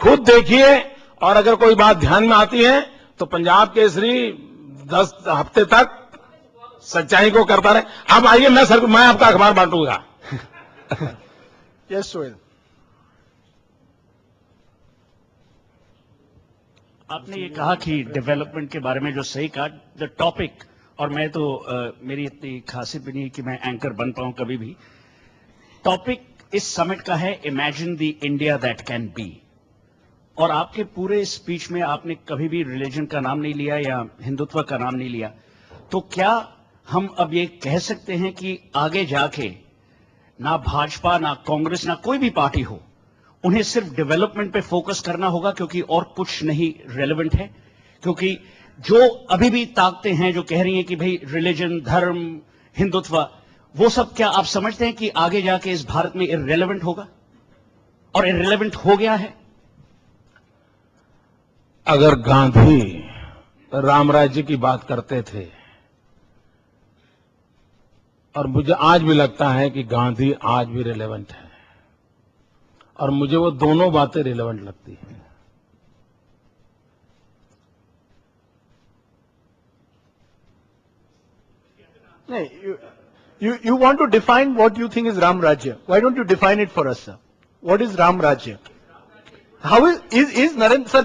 खुद देखिए, और अगर कोई बात ध्यान में आती है तो पंजाब केसरी 10 हफ्ते तक सच्चाई को करता रहे। अब आइए मैं आपका अखबार बांटूंगा। यस सोहेल। आपने ये कहा कि डेवलपमेंट के बारे में जो सही कहा, द टॉपिक, और मैं तो मेरी इतनी खासियत भी नहीं है कि मैं एंकर बन पाऊं कभी भी। टॉपिक इस समिट का है imagine the India that can be, और आपके पूरे स्पीच में आपने कभी भी रिलीजन का नाम नहीं लिया या हिंदुत्व का नाम नहीं लिया। तो क्या हम अब ये कह सकते हैं कि आगे जाके ना भाजपा, ना कांग्रेस, ना कोई भी पार्टी हो, उन्हें सिर्फ डेवलपमेंट पे फोकस करना होगा क्योंकि और कुछ नहीं रेलेवेंट है? क्योंकि जो अभी भी ताकतें हैं जो कह रही हैं कि भाई रिलीजन, धर्म, हिंदुत्व, वो सब क्या आप समझते हैं कि आगे जाके इस भारत में इररिलेवेंट होगा और इररिलेवेंट हो गया है? अगर गांधी राम राज्य की बात करते थे, और मुझे आज भी लगता है कि गांधी आज भी रिलेवेंट है, और मुझे वो दोनों बातें रिलेवेंट लगती हैं। नहीं, you want to define what you think is Ram Rajya. Why don't you define it for us, sir? What is Ram Rajya? How is Narendra, sir,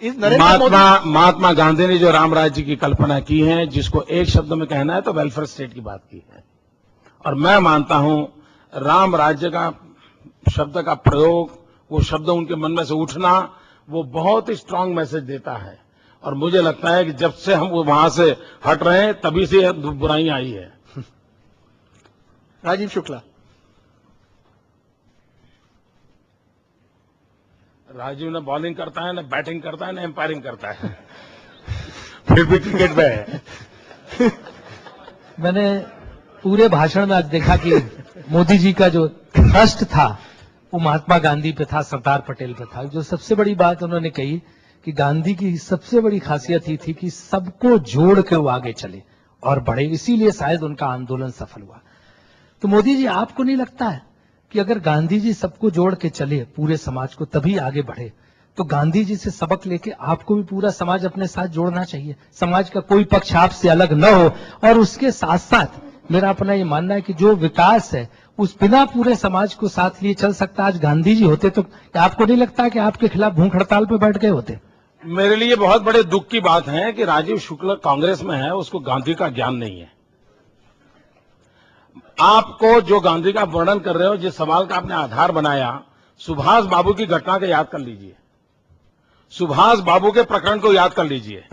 is Narendra Modi... Mahatma Gandhi ने जो राम राज्य की कल्पना की है, जिसको एक शब्द में कहना है तो वेलफेयर स्टेट की बात की है। और मैं मानता हूं राम राज्य का शब्द का प्रयोग, वो शब्द उनके मन में से उठना, वो बहुत ही स्ट्रांग मैसेज देता है। और मुझे लगता है कि जब से हम वहां से हट रहे हैं तभी से बुराइयां आई है। राजीव शुक्ला। राजीव ने बॉलिंग करता है, न बैटिंग करता है, न एम्पायरिंग करता है। फिर भी क्रिकेट में है। मैंने पूरे भाषण में आज देखा कि मोदी जी का जो थ्रस्ट था वो महात्मा गांधी पे था, सरदार पटेल पे था। जो सबसे बड़ी बात उन्होंने कही कि गांधी की सबसे बड़ी खासियत ही थी कि सबको जोड़ के वो आगे चले और बढ़े, इसीलिए शायद उनका आंदोलन सफल हुआ। तो मोदी जी, आपको नहीं लगता है कि अगर गांधी जी सबको जोड़ के चले, पूरे समाज को, तभी आगे बढ़े? तो गांधी जी से सबक लेके आपको भी पूरा समाज अपने साथ जोड़ना चाहिए। समाज का कोई पक्ष आपसे अलग न हो, और उसके साथ साथ मेरा अपना ये मानना है कि जो विकास है उस बिना पूरे समाज को साथ लिए चल सकता। आज गांधी जी होते तो आपको नहीं लगता कि आपके खिलाफ भूख हड़ताल पे बैठ गए होते? मेरे लिए बहुत बड़े दुख की बात है कि राजीव शुक्ला कांग्रेस में है, उसको गांधी का ज्ञान नहीं है। आपको जो गांधी का वर्णन कर रहे हो, जिस सवाल का आपने आधार बनाया, सुभाष बाबू की घटना को याद कर लीजिए, सुभाष बाबू के प्रकरण को याद कर लीजिए।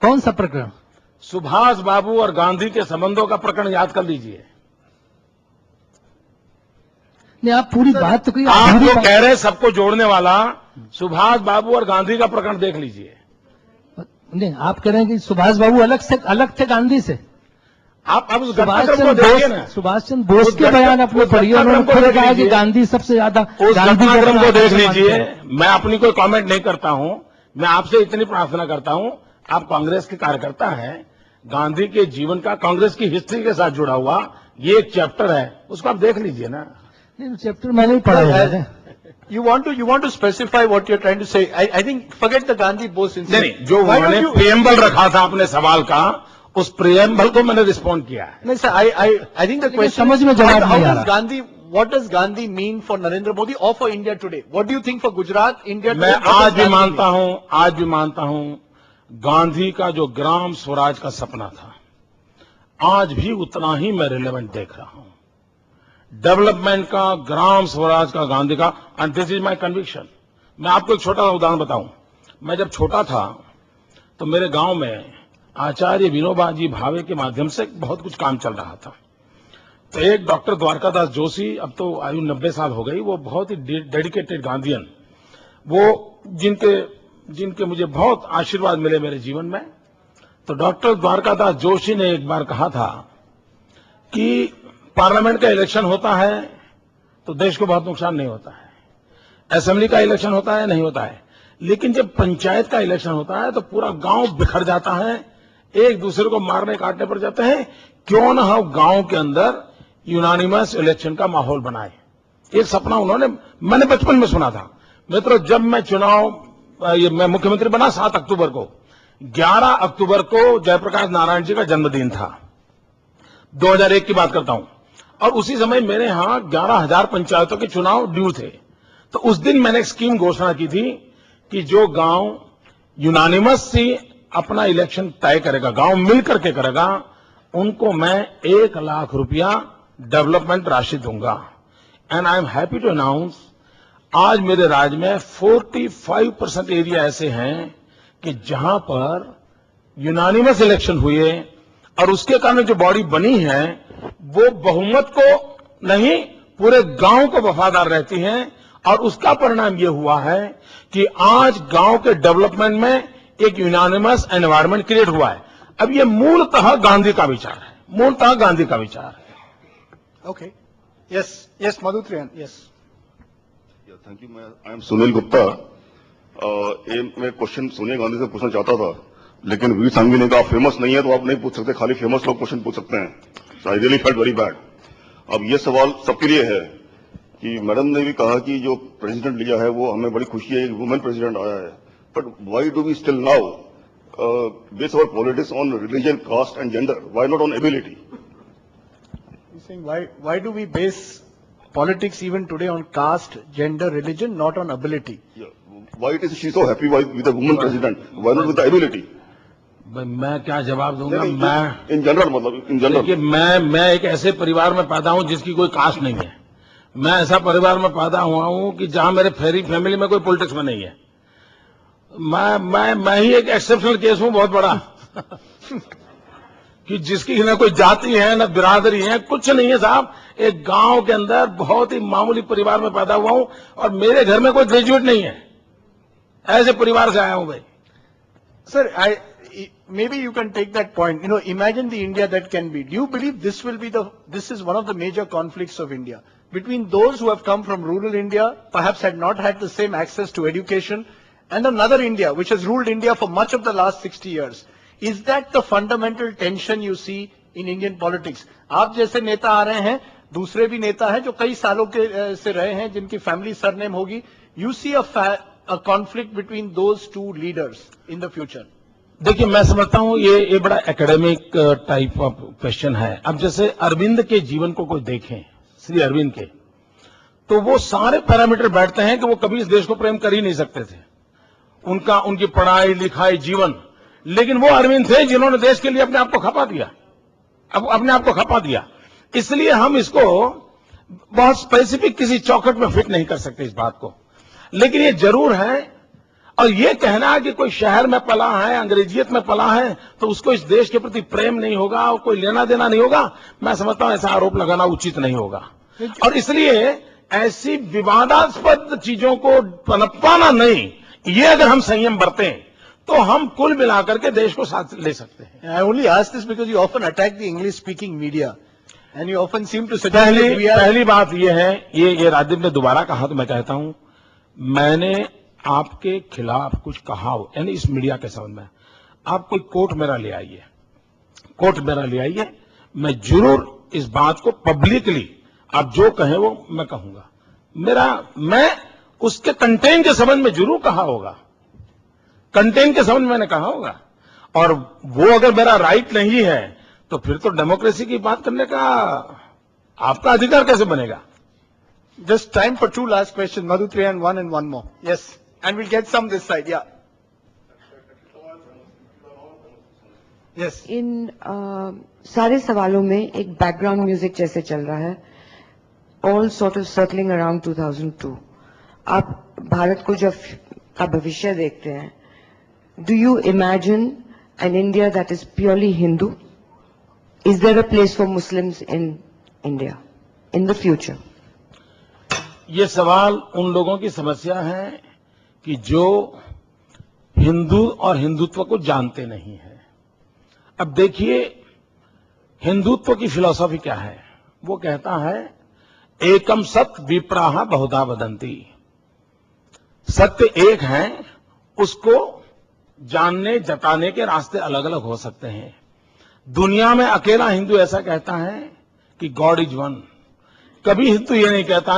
कौन सा प्रकरण? सुभाष बाबू और गांधी के संबंधों का प्रकरण याद कर लीजिए। नहीं, आप पूरी बात तो आप जो कह रहे हैं सबको जोड़ने वाला, सुभाष बाबू और गांधी का प्रकरण देख लीजिए। नहीं, आप कह रहे हैं कि सुभाष बाबू अलग थे गांधी से। आप अब उस घटनाक्रम को देखिए ना। सुभाष चंद्र बोस के बयान अपने पढ़िए, उन्होंने खुद कहा कि गांधी सबसे ज्यादा। उस घटनाक्रम को देख लीजिए। मैं अपनी कोई कमेंट नहीं करता हूं, मैं आपसे इतनी प्रार्थना करता हूं, आप कांग्रेस के कार्यकर्ता हैं, गांधी के जीवन का कांग्रेस की हिस्ट्री के साथ जुड़ा हुआ ये एक चैप्टर है, उसको आप देख लीजिए ना। नहीं, चैप्टर मैंने भी पढ़ा है। You want to specify what you're trying to say. I think forget the Gandhi Bose incident. नहीं, जो उन्होंने प्रियम्बल रखा था अपने सवाल का, उस प्रियम्बल को मैंने रिस्पॉन्ड किया है। नहीं sir, I think the question समझ में जवाब नहीं आ रहा। What does Gandhi mean for Narendra Modi or for India today? What do you think for Gujarat, India today? मैं आज भी मानता हूं गांधी का जो ग्राम स्वराज का सपना था, आज भी उतना ही मैं रिलेवेंट देख रहा हूं। डेवलपमेंट का, ग्राम स्वराज का, गांधी का, and this is my conviction. मैं आपको एक छोटा सा उदाहरण बताऊं। मैं जब छोटा था तो मेरे गांव में आचार्य विनोबा जी भावे के माध्यम से बहुत कुछ काम चल रहा था। तो एक डॉक्टर द्वारकादास जोशी, अब तो आयु 90 साल हो गई, वो बहुत ही डेडिकेटेड गांधीयन, वो जिनके मुझे बहुत आशीर्वाद मिले मेरे जीवन में। तो डॉक्टर द्वारकादास जोशी ने एक बार कहा था कि पार्लियामेंट का इलेक्शन होता है तो देश को बहुत नुकसान नहीं होता है, असेंबली का इलेक्शन होता है नहीं होता है, लेकिन जब पंचायत का इलेक्शन होता है तो पूरा गांव बिखर जाता है, एक दूसरे को मारने काटने पड़ जाते हैं। क्यों न हम गांव के अंदर यूनानिमस इलेक्शन का माहौल बनाए। एक सपना मैंने बचपन में सुना था। मित्रों, जब मैं मैं मुख्यमंत्री बना 7 अक्टूबर को, 11 अक्टूबर को जयप्रकाश नारायण जी का जन्मदिन था। 2001 की बात करता हूं, और उसी समय मेरे यहां 11,000 पंचायतों के चुनाव ड्यू थे। तो उस दिन मैंने एक स्कीम घोषणा की थी कि जो गांव यूनानिमस से अपना इलेक्शन तय करेगा, गांव मिल करके करेगा, उनको मैं 1 लाख रुपया डेवलपमेंट राशि दूंगा। And I am happy to announce, आज मेरे राज्य में 45% एरिया ऐसे हैं कि जहां पर यूनानिमस इलेक्शन हुए और उसके कारण जो बॉडी बनी है वो बहुमत को नहीं, पूरे गांव को वफादार रहती है। और उसका परिणाम ये हुआ है कि आज गांव के डेवलपमेंट में एक यूनानिमस एनवायरनमेंट क्रिएट हुआ है। अब ये मूलतः गांधी का विचार है, मूलतः गांधी का विचार है। Okay. Yes, Madhu Triyan, yes. Thank you. I am Sunil Gupta. मैं क्वेश्चन सोनिया गांधी से पूछना चाहता था, लेकिन वीर सांघवी ने कहा फेमस नहीं है तो आप नहीं पूछ सकते, खाली फेमस लोग क्वेश्चन पूछ सकते हैं। I really felt very bad. अब ये सवाल सबके लिए है कि मैडम ने भी कहा कि जो प्रेसिडेंट लिया है वो हमें बड़ी खुशी है, वुमेन प्रेसिडेंट आया है, but why do we still now base our politics on religion, caste and gender? Why not on ability? He's saying why do we base politics even today on caste, gender, religion, not on ability? Yeah. Why is she so happy with a woman president? Why not with the ability? भाई मैं क्या जवाब दूंगा? मैं in general, मतलब in general, देखिए, मैं एक ऐसे परिवार में पैदा हूं जिसकी कोई कास्ट नहीं है। मैं ऐसा परिवार में पैदा हुआ हूं कि जहां मेरे फैमिली में कोई पॉलिटिक्स में नहीं है। मैं ही एक एक्सेप्शनल केस हूं, बहुत बड़ा कि जिसकी न कोई जाति है, न बिरादरी है, कुछ नहीं है साहब। एक गांव के अंदर बहुत ही मामूली परिवार में पैदा हुआ हूं और मेरे घर में कोई ग्रेजुएट नहीं है। ऐसे परिवार से आया हूं भाई। Sir, maybe you can take that point. You know, imagine the India that can be. Do you believe this is one of the major conflicts of India? Between those who have come from rural India, perhaps had not had the same access to education, and another India, which has ruled India for much of the last 60 years. Is that the fundamental tension you see in Indian politics? आप जैसे नेता आ रहे हैं, दूसरे भी नेता हैं जो कई सालों के से रहे हैं, जिनकी फैमिली सरनेम होगी. You see a conflict between those two leaders in the future? देखिए, मैं समझता हूं ये बड़ा एकेडमिक टाइप ऑफ क्वेश्चन है। अब जैसे अरविंद के जीवन को कोई देखें, श्री अरविंद के, तो वो सारे पैरामीटर बैठते हैं कि वो कभी इस देश को प्रेम कर ही नहीं सकते थे। उनकी पढ़ाई लिखाई जीवन, लेकिन वो अरविंद थे जिन्होंने देश के लिए अपने आप को खपा दिया, अपने आप को खपा दिया। इसलिए हम इसको बहुत स्पेसिफिक किसी चौखट में फिट नहीं कर सकते इस बात को। लेकिन ये जरूर है, और ये कहना है कि कोई शहर में पला है, अंग्रेजियत में पला है, तो उसको इस देश के प्रति प्रेम नहीं होगा और कोई लेना देना नहीं होगा, मैं समझता हूं ऐसा आरोप लगाना उचित नहीं होगा। और इसलिए ऐसी विवादास्पद चीजों को पनपाना नहीं, ये अगर हम संयम बरतें तो हम कुल मिलाकर के देश को साथ ले सकते हैं। I only ask this because you often attack the English-speaking media, and you often seem to suggest that we are. पहली बात ये है, ये राजदीप ने दोबारा कहा तो मैं कहता हूं, मैंने आपके खिलाफ कुछ कहा हो, यानी इस मीडिया के संबंध में, आप कोई कोर्ट मेरा ले आइए, मैं जरूर इस बात को पब्लिकली, आप जो कहें वो मैं कहूंगा। मैं उसके कंटेंट के संबंध में जरूर कहा होगा, कंटेंट के संबंध में मैंने कहा होगा। और वो अगर मेरा राइट नहीं है तो फिर तो डेमोक्रेसी की बात करने का आपका अधिकार कैसे बनेगा? Just time for two last questions. Madhu Triyan, one and one more. Yes. And we'll get some this side. Yeah. Yes. इन सारे सवालों में एक बैकग्राउंड म्यूजिक जैसे चल रहा है, all sort of circling around 2002. आप भारत को जब का भविष्य देखते हैं, do you imagine an India that is purely Hindu? Is there a place for Muslims in India in the future? ये सवाल उन लोगों की समस्या है कि जो हिंदू और हिंदुत्व को जानते नहीं है। अब देखिए, हिंदुत्व की फिलॉसफी क्या है? वो कहता है एकम सत्य विप्राह बहुधा वदंती। सत्य एक है, उसको जानने जताने के रास्ते अलग अलग हो सकते हैं। दुनिया में अकेला हिंदू ऐसा कहता है कि गॉड इज वन। कभी हिंदू ये नहीं कहता